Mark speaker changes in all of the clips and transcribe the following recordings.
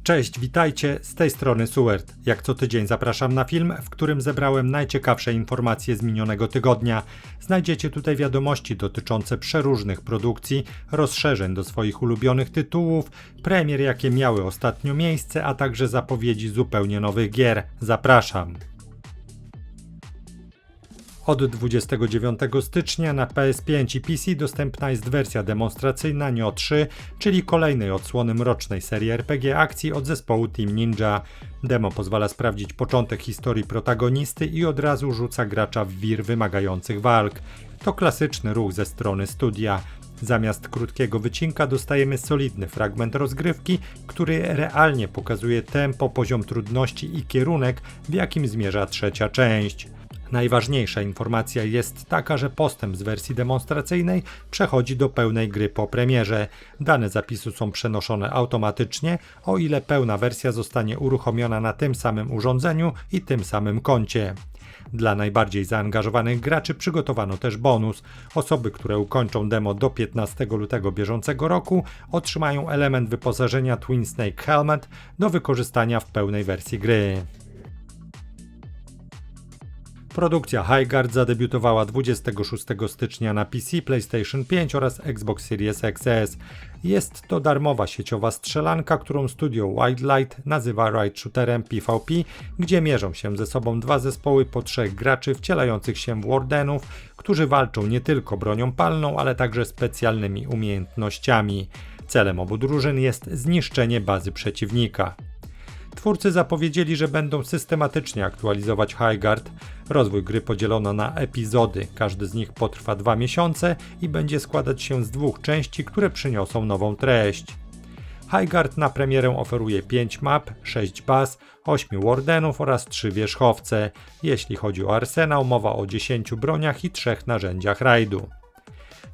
Speaker 1: Cześć, witajcie, z tej strony Suert. Jak co tydzień zapraszam na film, w którym zebrałem najciekawsze informacje z minionego tygodnia. Znajdziecie tutaj wiadomości dotyczące przeróżnych produkcji, rozszerzeń do swoich ulubionych tytułów, premier jakie miały ostatnio miejsce, a także zapowiedzi zupełnie nowych gier. Zapraszam! Od 29 stycznia na PS5 i PC dostępna jest wersja demonstracyjna Nioh 3, czyli kolejnej odsłony mrocznej serii RPG akcji od zespołu Team Ninja. Demo pozwala sprawdzić początek historii protagonisty i od razu rzuca gracza w wir wymagających walk. To klasyczny ruch ze strony studia. Zamiast krótkiego wycinka dostajemy solidny fragment rozgrywki, który realnie pokazuje tempo, poziom trudności i kierunek, w jakim zmierza trzecia część. Najważniejsza informacja jest taka, że postęp z wersji demonstracyjnej przechodzi do pełnej gry po premierze. Dane zapisu są przenoszone automatycznie, o ile pełna wersja zostanie uruchomiona na tym samym urządzeniu i tym samym koncie. Dla najbardziej zaangażowanych graczy przygotowano też bonus. Osoby, które ukończą demo do 15 lutego bieżącego roku, otrzymają element wyposażenia Twin Snake Helmet do wykorzystania w pełnej wersji gry. Produkcja Highguard zadebiutowała 26 stycznia na PC, PlayStation 5 oraz Xbox Series XS. Jest to darmowa sieciowa strzelanka, którą studio Wildlight nazywa raid shooterem PvP, gdzie mierzą się ze sobą dwa zespoły po trzech graczy wcielających się w wardenów, którzy walczą nie tylko bronią palną, ale także specjalnymi umiejętnościami. Celem obu drużyn jest zniszczenie bazy przeciwnika. Twórcy zapowiedzieli, że będą systematycznie aktualizować Highguard. Rozwój gry podzielono na epizody, każdy z nich potrwa 2 miesiące i będzie składać się z 2 części, które przyniosą nową treść. Highguard na premierę oferuje 5 map, 6 baz, 8 wardenów oraz 3 wierzchowce. Jeśli chodzi o arsenał, mowa o 10 broniach i 3 narzędziach rajdu.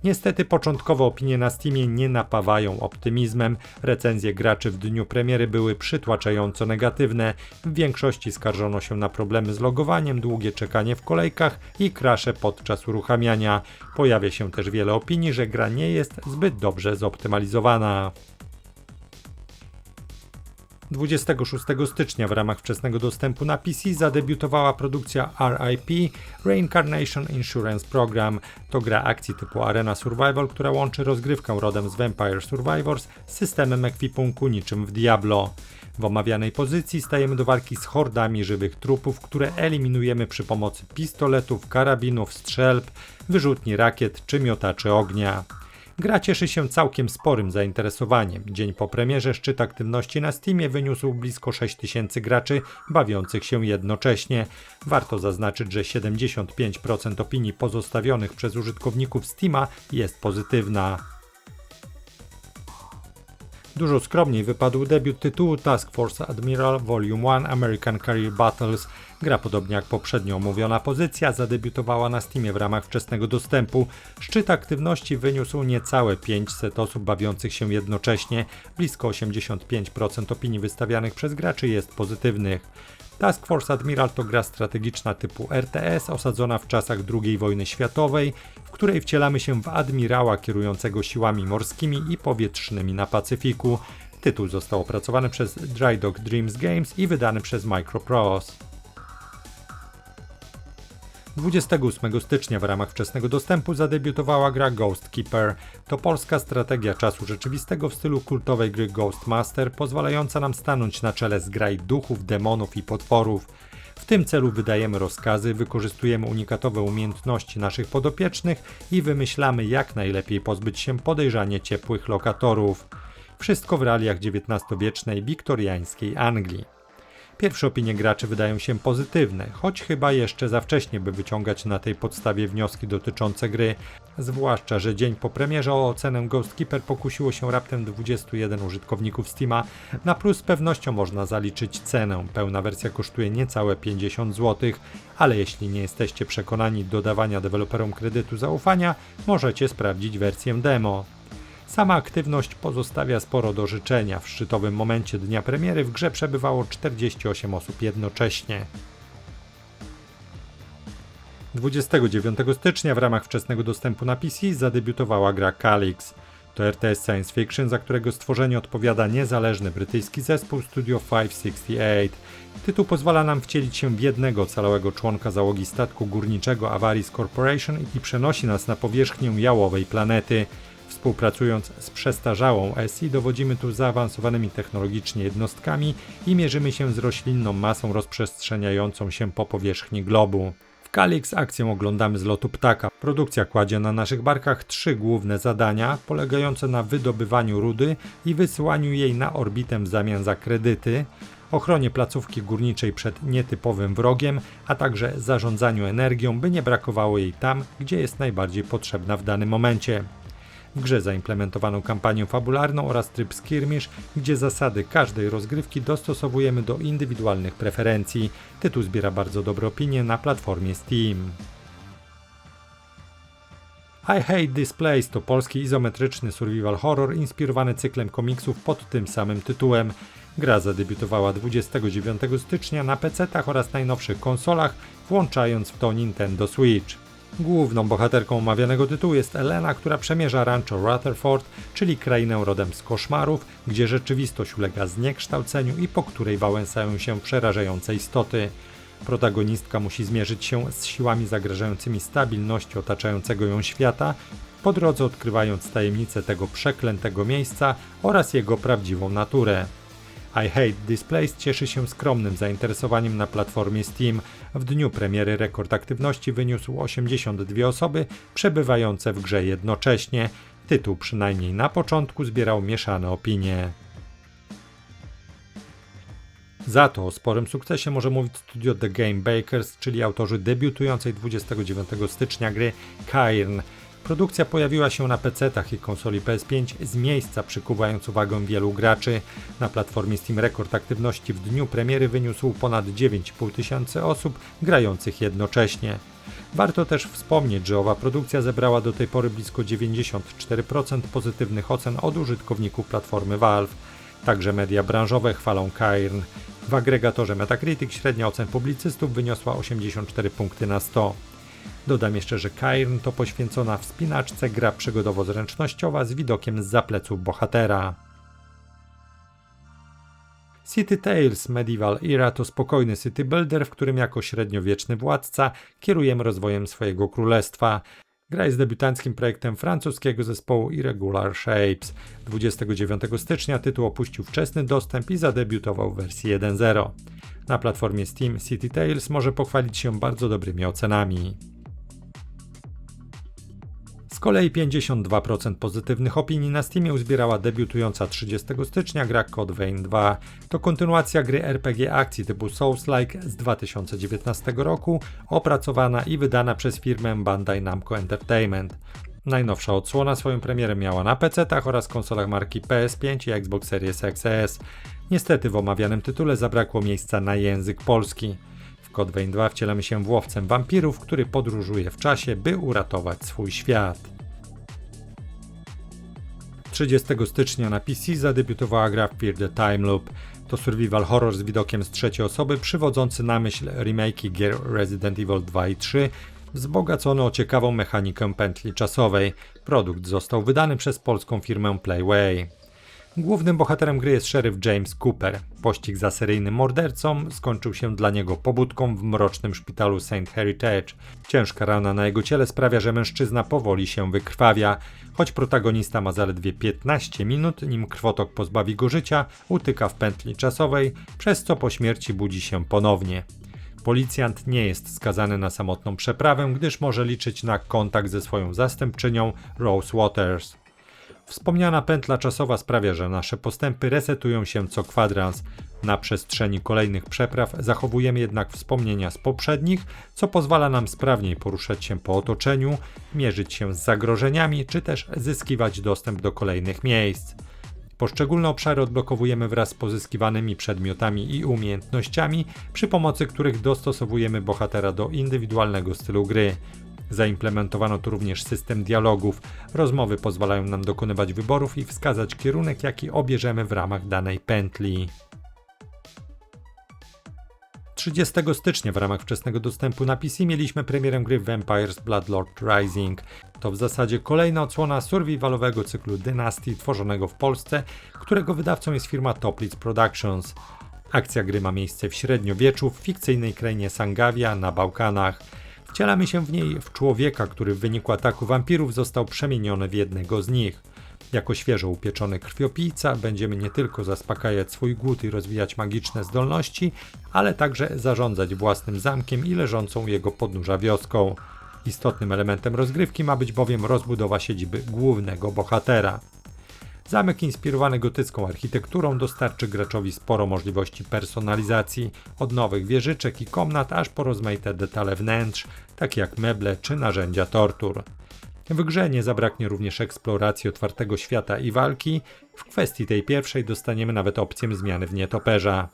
Speaker 1: Niestety początkowe opinie na Steamie nie napawają optymizmem. Recenzje graczy w dniu premiery były przytłaczająco negatywne. W większości skarżono się na problemy z logowaniem, długie czekanie w kolejkach i crashe podczas uruchamiania. Pojawia się też wiele opinii, że gra nie jest zbyt dobrze zoptymalizowana. 26 stycznia w ramach wczesnego dostępu na PC zadebiutowała produkcja RIP Reincarnation Insurance Program. To gra akcji typu Arena Survival, która łączy rozgrywkę rodem z Vampire Survivors z systemem ekwipunku niczym w Diablo. W omawianej pozycji stajemy do walki z hordami żywych trupów, które eliminujemy przy pomocy pistoletów, karabinów, strzelb, wyrzutni rakiet czy miotaczy ognia. Gra cieszy się całkiem sporym zainteresowaniem. Dzień po premierze szczyt aktywności na Steamie wyniósł blisko 6000 graczy bawiących się jednocześnie. Warto zaznaczyć, że 75% opinii pozostawionych przez użytkowników Steama jest pozytywna. Dużo skromniej wypadł debiut tytułu Task Force Admiral Volume 1 American Career Battles. Gra, podobnie jak poprzednio omówiona pozycja, zadebiutowała na Steamie w ramach wczesnego dostępu. Szczyt aktywności wyniósł niecałe 500 osób bawiących się jednocześnie. Blisko 85% opinii wystawianych przez graczy jest pozytywnych. Task Force Admiral to gra strategiczna typu RTS osadzona w czasach II wojny światowej, w której wcielamy się w admirała kierującego siłami morskimi i powietrznymi na Pacyfiku. Tytuł został opracowany przez Dry Dog Dreams Games i wydany przez Microprose. 28 stycznia w ramach wczesnego dostępu zadebiutowała gra Ghost Keeper. To polska strategia czasu rzeczywistego w stylu kultowej gry Ghostmaster, pozwalająca nam stanąć na czele zgrai duchów, demonów i potworów. W tym celu wydajemy rozkazy, wykorzystujemy unikatowe umiejętności naszych podopiecznych i wymyślamy, jak najlepiej pozbyć się podejrzanie ciepłych lokatorów. Wszystko w realiach XIX-wiecznej wiktoriańskiej Anglii. Pierwsze opinie graczy wydają się pozytywne, choć chyba jeszcze za wcześnie, by wyciągać na tej podstawie wnioski dotyczące gry. Zwłaszcza, że dzień po premierze o ocenę Ghost Keeper pokusiło się raptem 21 użytkowników Steama. Na plus z pewnością można zaliczyć cenę. Pełna wersja kosztuje niecałe 50 zł, ale jeśli nie jesteście przekonani do dawania deweloperom kredytu zaufania, możecie sprawdzić wersję demo. Sama aktywność pozostawia sporo do życzenia. W szczytowym momencie dnia premiery w grze przebywało 48 osób jednocześnie. 29 stycznia w ramach wczesnego dostępu na PC zadebiutowała gra Calyx. To RTS Science Fiction, za którego stworzenie odpowiada niezależny brytyjski zespół Studio 568. Tytuł pozwala nam wcielić się w jednego ocalałego członka załogi statku górniczego Avaris Corporation i przenosi nas na powierzchnię jałowej planety. Współpracując z przestarzałą SI dowodzimy tu zaawansowanymi technologicznie jednostkami i mierzymy się z roślinną masą rozprzestrzeniającą się po powierzchni globu. W Calyx akcję oglądamy z lotu ptaka. Produkcja kładzie na naszych barkach 3 główne zadania, polegające na wydobywaniu rudy i wysyłaniu jej na orbitę w zamian za kredyty, ochronie placówki górniczej przed nietypowym wrogiem, a także zarządzaniu energią, by nie brakowało jej tam, gdzie jest najbardziej potrzebna w danym momencie. W grze zaimplementowano kampanię fabularną oraz tryb skirmish, gdzie zasady każdej rozgrywki dostosowujemy do indywidualnych preferencji. Tytuł zbiera bardzo dobre opinie na platformie Steam. I Hate This Place to polski izometryczny survival horror inspirowany cyklem komiksów pod tym samym tytułem. Gra zadebiutowała 29 stycznia na PC-tach oraz najnowszych konsolach, włączając w to Nintendo Switch. Główną bohaterką omawianego tytułu jest Elena, która przemierza rancho Rutherford, czyli krainę rodem z koszmarów, gdzie rzeczywistość ulega zniekształceniu i po której wałęsają się przerażające istoty. Protagonistka musi zmierzyć się z siłami zagrażającymi stabilności otaczającego ją świata, po drodze odkrywając tajemnicę tego przeklętego miejsca oraz jego prawdziwą naturę. I Hate This Place cieszy się skromnym zainteresowaniem na platformie Steam. W dniu premiery rekord aktywności wyniósł 82 osoby przebywające w grze jednocześnie. Tytuł przynajmniej na początku zbierał mieszane opinie. Za to o sporym sukcesie może mówić studio The Game Bakers, czyli autorzy debiutującej 29 stycznia gry Cairn. Produkcja pojawiła się na PC-tach i konsoli PS5 z miejsca, przykuwając uwagę wielu graczy. Na platformie Steam rekord aktywności w dniu premiery wyniósł ponad 9,5 tysiąca osób grających jednocześnie. Warto też wspomnieć, że owa produkcja zebrała do tej pory blisko 94% pozytywnych ocen od użytkowników platformy Valve. Także media branżowe chwalą Cairn. W agregatorze Metacritic średnia ocen publicystów wyniosła 84 punkty na 100. Dodam jeszcze, że Cairn to poświęcona wspinaczce gra przygodowo-zręcznościowa z widokiem zza pleców bohatera. City Tales Medieval Era to spokojny city builder, w którym jako średniowieczny władca kierujemy rozwojem swojego królestwa. Gra jest debiutanckim projektem francuskiego zespołu Irregular Shapes. 29 stycznia tytuł opuścił wczesny dostęp i zadebiutował w wersji 1.0. Na platformie Steam City Tales może pochwalić się bardzo dobrymi ocenami. Z kolei 52% pozytywnych opinii na Steamie uzbierała debiutująca 30 stycznia gra Code Vein 2. To kontynuacja gry RPG akcji typu Souls-like z 2019 roku, opracowana i wydana przez firmę Bandai Namco Entertainment. Najnowsza odsłona swoją premierę miała na PC-tach oraz konsolach marki PS5 i Xbox Series XS. Niestety w omawianym tytule zabrakło miejsca na język polski. W Code Vein 2 wcielamy się w łowcę wampirów, który podróżuje w czasie, by uratować swój świat. 30 stycznia na PC zadebiutowała gra Fear the Time Loop. To survival horror z widokiem z trzeciej osoby, przywodzący na myśl remake'i gier Resident Evil 2 i 3, wzbogacony o ciekawą mechanikę pętli czasowej. Produkt został wydany przez polską firmę Playway. Głównym bohaterem gry jest szeryf James Cooper. Pościg za seryjnym mordercą skończył się dla niego pobudką w mrocznym szpitalu St. Heritage. Ciężka rana na jego ciele sprawia, że mężczyzna powoli się wykrwawia. Choć protagonista ma zaledwie 15 minut, nim krwotok pozbawi go życia, utyka w pętli czasowej, przez co po śmierci budzi się ponownie. Policjant nie jest skazany na samotną przeprawę, gdyż może liczyć na kontakt ze swoją zastępczynią Rose Waters. Wspomniana pętla czasowa sprawia, że nasze postępy resetują się co kwadrans. Na przestrzeni kolejnych przepraw zachowujemy jednak wspomnienia z poprzednich, co pozwala nam sprawniej poruszać się po otoczeniu, mierzyć się z zagrożeniami, czy też zyskiwać dostęp do kolejnych miejsc. Poszczególne obszary odblokowujemy wraz z pozyskiwanymi przedmiotami i umiejętnościami, przy pomocy których dostosowujemy bohatera do indywidualnego stylu gry. Zaimplementowano tu również system dialogów. Rozmowy pozwalają nam dokonywać wyborów i wskazać kierunek, jaki obierzemy w ramach danej pętli. 30 stycznia w ramach wczesnego dostępu na PC mieliśmy premierę gry Vampires Bloodlord Rising. To w zasadzie kolejna odsłona survivalowego cyklu Dynasty tworzonego w Polsce, którego wydawcą jest firma Toplic Productions. Akcja gry ma miejsce w średniowieczu w fikcyjnej krainie Sangavia na Bałkanach. Wcielamy się w niej w człowieka, który w wyniku ataku wampirów został przemieniony w jednego z nich. Jako świeżo upieczony krwiopijca będziemy nie tylko zaspokajać swój głód i rozwijać magiczne zdolności, ale także zarządzać własnym zamkiem i leżącą u jego podnóża wioską. Istotnym elementem rozgrywki ma być bowiem rozbudowa siedziby głównego bohatera. Zamek inspirowany gotycką architekturą dostarczy graczowi sporo możliwości personalizacji, od nowych wieżyczek i komnat aż po rozmaite detale wnętrz, takie jak meble czy narzędzia tortur. W grze nie zabraknie również eksploracji otwartego świata i walki. W kwestii tej pierwszej dostaniemy nawet opcję zmiany w nietoperza.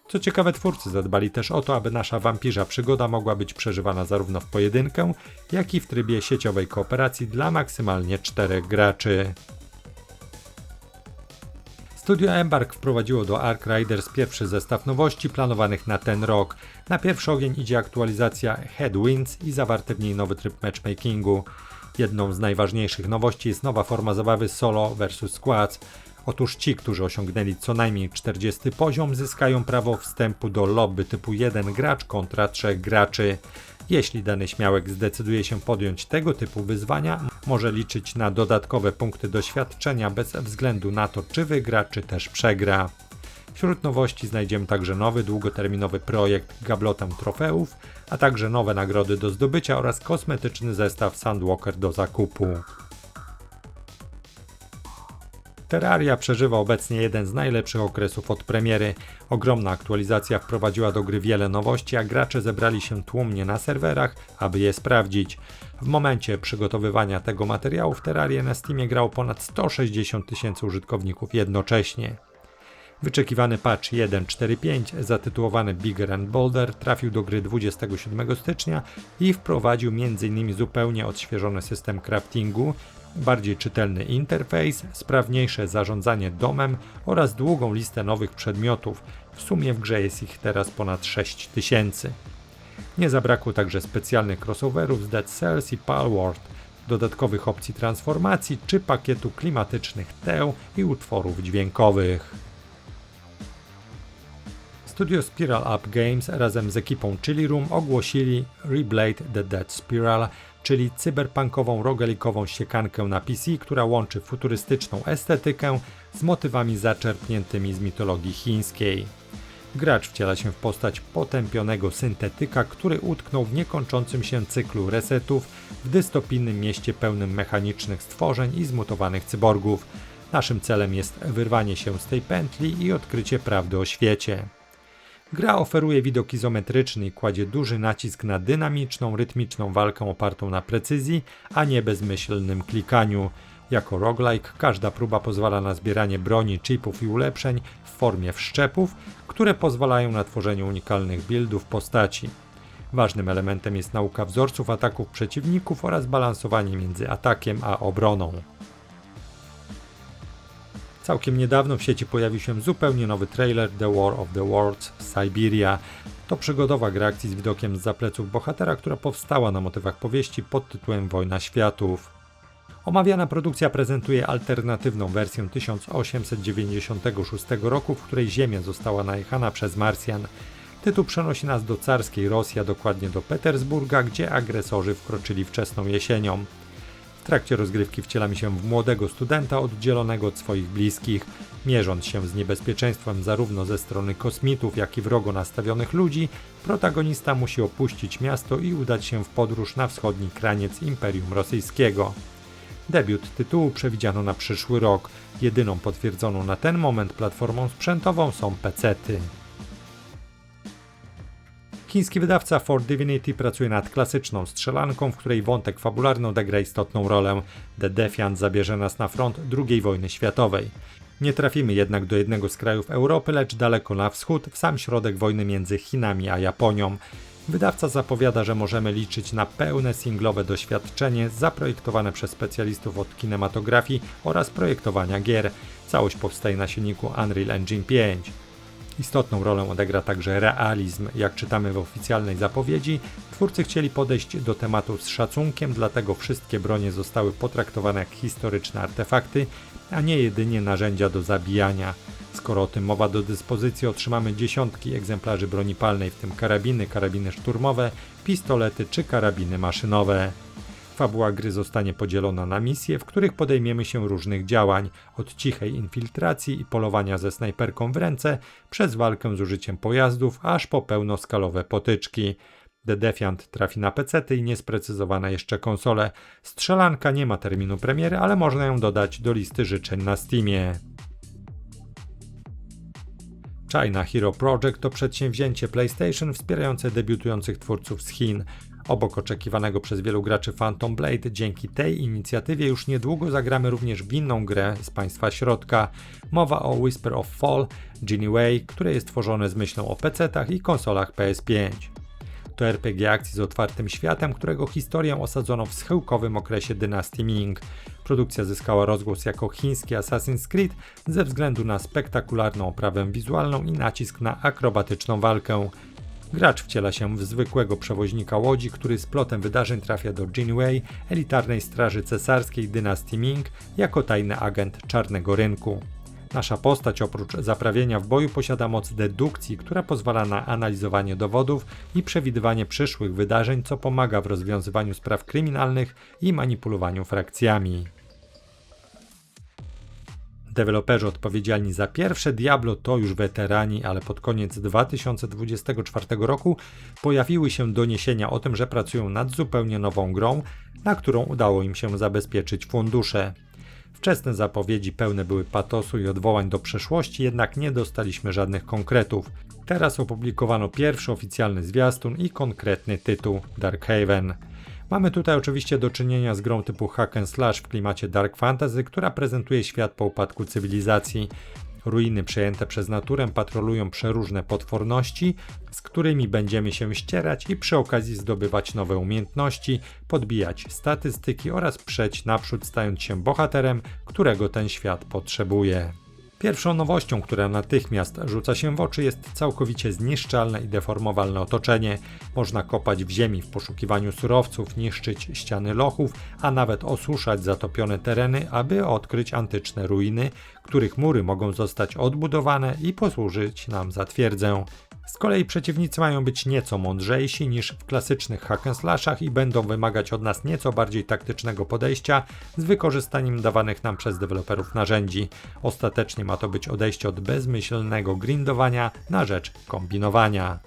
Speaker 1: Co ciekawe, twórcy zadbali też o to, aby nasza wampirza przygoda mogła być przeżywana zarówno w pojedynkę, jak i w trybie sieciowej kooperacji dla maksymalnie 4 graczy. Studio Embark wprowadziło do Ark Riders pierwszy zestaw nowości planowanych na ten rok. Na pierwszy ogień idzie aktualizacja Headwinds i zawarty w niej nowy tryb matchmakingu. Jedną z najważniejszych nowości jest nowa forma zabawy solo vs squads. Otóż ci, którzy osiągnęli co najmniej 40 poziom, zyskają prawo wstępu do lobby typu 1 gracz kontra 3 graczy. Jeśli dany śmiałek zdecyduje się podjąć tego typu wyzwania, może liczyć na dodatkowe punkty doświadczenia bez względu na to, czy wygra, czy też przegra. Wśród nowości znajdziemy także nowy, długoterminowy projekt Gablotem Trofeów, a także nowe nagrody do zdobycia oraz kosmetyczny zestaw Sandwalker do zakupu. Terraria przeżywa obecnie jeden z najlepszych okresów od premiery. Ogromna aktualizacja wprowadziła do gry wiele nowości, a gracze zebrali się tłumnie na serwerach, aby je sprawdzić. W momencie przygotowywania tego materiału w Terrarię na Steamie grało ponad 160 000 użytkowników jednocześnie. Wyczekiwany patch 1.4.5 zatytułowany Bigger and Bolder trafił do gry 27 stycznia i wprowadził m.in. zupełnie odświeżony system craftingu, bardziej czytelny interfejs, sprawniejsze zarządzanie domem oraz długą listę nowych przedmiotów. W sumie w grze jest ich teraz ponad 6000. Nie zabrakło także specjalnych crossoverów z Dead Cells i Palworld, dodatkowych opcji transformacji czy pakietu klimatycznych teł i utworów dźwiękowych. Studio Spiral Up Games razem z ekipą Chili Room ogłosili Reblade the Dead Spiral, czyli cyberpunkową rogelikową siekankę na PC, która łączy futurystyczną estetykę z motywami zaczerpniętymi z mitologii chińskiej. Gracz wciela się w postać potępionego syntetyka, który utknął w niekończącym się cyklu resetów w dystopijnym mieście pełnym mechanicznych stworzeń i zmutowanych cyborgów. Naszym celem jest wyrwanie się z tej pętli i odkrycie prawdy o świecie. Gra oferuje widok izometryczny i kładzie duży nacisk na dynamiczną, rytmiczną walkę opartą na precyzji, a nie bezmyślnym klikaniu. Jako roguelike każda próba pozwala na zbieranie broni, chipów i ulepszeń w formie wszczepów, które pozwalają na tworzenie unikalnych buildów postaci. Ważnym elementem jest nauka wzorców ataków przeciwników oraz balansowanie między atakiem a obroną. Całkiem niedawno w sieci pojawił się zupełnie nowy trailer The War of the Worlds Siberia. To przygodowa gra akcji z widokiem zza pleców bohatera, która powstała na motywach powieści pod tytułem Wojna Światów. Omawiana produkcja prezentuje alternatywną wersję 1896 roku, w której Ziemia została najechana przez Marsjan. Tytuł przenosi nas do carskiej Rosji, a dokładnie do Petersburga, gdzie agresorzy wkroczyli wczesną jesienią. W trakcie rozgrywki wcielamy się w młodego studenta oddzielonego od swoich bliskich. Mierząc się z niebezpieczeństwem zarówno ze strony kosmitów, jak i wrogo nastawionych ludzi, protagonista musi opuścić miasto i udać się w podróż na wschodni kraniec Imperium Rosyjskiego. Debiut tytułu przewidziano na przyszły rok. Jedyną potwierdzoną na ten moment platformą sprzętową są PC-ty. Chiński wydawca For Divinity pracuje nad klasyczną strzelanką, w której wątek fabularny odegra istotną rolę. The Defiant zabierze nas na front II wojny światowej. Nie trafimy jednak do jednego z krajów Europy, lecz daleko na wschód, w sam środek wojny między Chinami a Japonią. Wydawca zapowiada, że możemy liczyć na pełne singlowe doświadczenie zaprojektowane przez specjalistów od kinematografii oraz projektowania gier. Całość powstaje na silniku Unreal Engine 5. Istotną rolę odegra także realizm. Jak czytamy w oficjalnej zapowiedzi, twórcy chcieli podejść do tematu z szacunkiem, dlatego wszystkie bronie zostały potraktowane jak historyczne artefakty, a nie jedynie narzędzia do zabijania. Skoro o tym mowa, do dyspozycji otrzymamy dziesiątki egzemplarzy broni palnej, w tym karabiny szturmowe, pistolety czy karabiny maszynowe. Fabuła gry zostanie podzielona na misje, w których podejmiemy się różnych działań, od cichej infiltracji i polowania ze snajperką w ręce, przez walkę z użyciem pojazdów, aż po pełnoskalowe potyczki. The Defiant trafi na pecety i niesprecyzowane jeszcze konsole. Strzelanka nie ma terminu premiery, ale można ją dodać do listy życzeń na Steamie. China Hero Project to przedsięwzięcie PlayStation wspierające debiutujących twórców z Chin. Obok oczekiwanego przez wielu graczy Phantom Blade, dzięki tej inicjatywie już niedługo zagramy również w inną grę z państwa środka. Mowa o Whisper of Fall, Genie Way, które jest tworzone z myślą o PC-tach i konsolach PS5. To RPG akcji z otwartym światem, którego historię osadzono w schyłkowym okresie dynastii Ming. Produkcja zyskała rozgłos jako chiński Assassin's Creed ze względu na spektakularną oprawę wizualną i nacisk na akrobatyczną walkę. Gracz wciela się w zwykłego przewoźnika łodzi, który z plotem wydarzeń trafia do Jinwei, elitarnej straży cesarskiej dynastii Ming, jako tajny agent czarnego rynku. Nasza postać oprócz zaprawienia w boju posiada moc dedukcji, która pozwala na analizowanie dowodów i przewidywanie przyszłych wydarzeń, co pomaga w rozwiązywaniu spraw kryminalnych i manipulowaniu frakcjami. Deweloperzy odpowiedzialni za pierwsze Diablo to już weterani, ale pod koniec 2024 roku pojawiły się doniesienia o tym, że pracują nad zupełnie nową grą, na którą udało im się zabezpieczyć fundusze. Wczesne zapowiedzi pełne były patosu i odwołań do przeszłości, jednak nie dostaliśmy żadnych konkretów. Teraz opublikowano pierwszy oficjalny zwiastun i konkretny tytuł Darkhaven. Mamy tutaj oczywiście do czynienia z grą typu hack and slash w klimacie dark fantasy, która prezentuje świat po upadku cywilizacji. Ruiny przejęte przez naturę patrolują przeróżne potworności, z którymi będziemy się ścierać i przy okazji zdobywać nowe umiejętności, podbijać statystyki oraz przeć naprzód, stając się bohaterem, którego ten świat potrzebuje. Pierwszą nowością, która natychmiast rzuca się w oczy, jest całkowicie zniszczalne i deformowalne otoczenie. Można kopać w ziemi w poszukiwaniu surowców, niszczyć ściany lochów, a nawet osuszać zatopione tereny, aby odkryć antyczne ruiny, których mury mogą zostać odbudowane i posłużyć nam za twierdzę. Z kolei przeciwnicy mają być nieco mądrzejsi niż w klasycznych hack and slashach i będą wymagać od nas nieco bardziej taktycznego podejścia z wykorzystaniem dawanych nam przez deweloperów narzędzi. Ostatecznie ma to być odejście od bezmyślnego grindowania na rzecz kombinowania.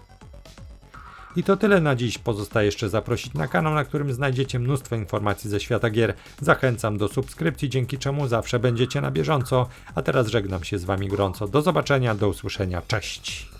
Speaker 1: I to tyle na dziś. Pozostaje jeszcze zaprosić na kanał, na którym znajdziecie mnóstwo informacji ze świata gier. Zachęcam do subskrypcji, dzięki czemu zawsze będziecie na bieżąco. A teraz żegnam się z Wami gorąco. Do zobaczenia, do usłyszenia. Cześć!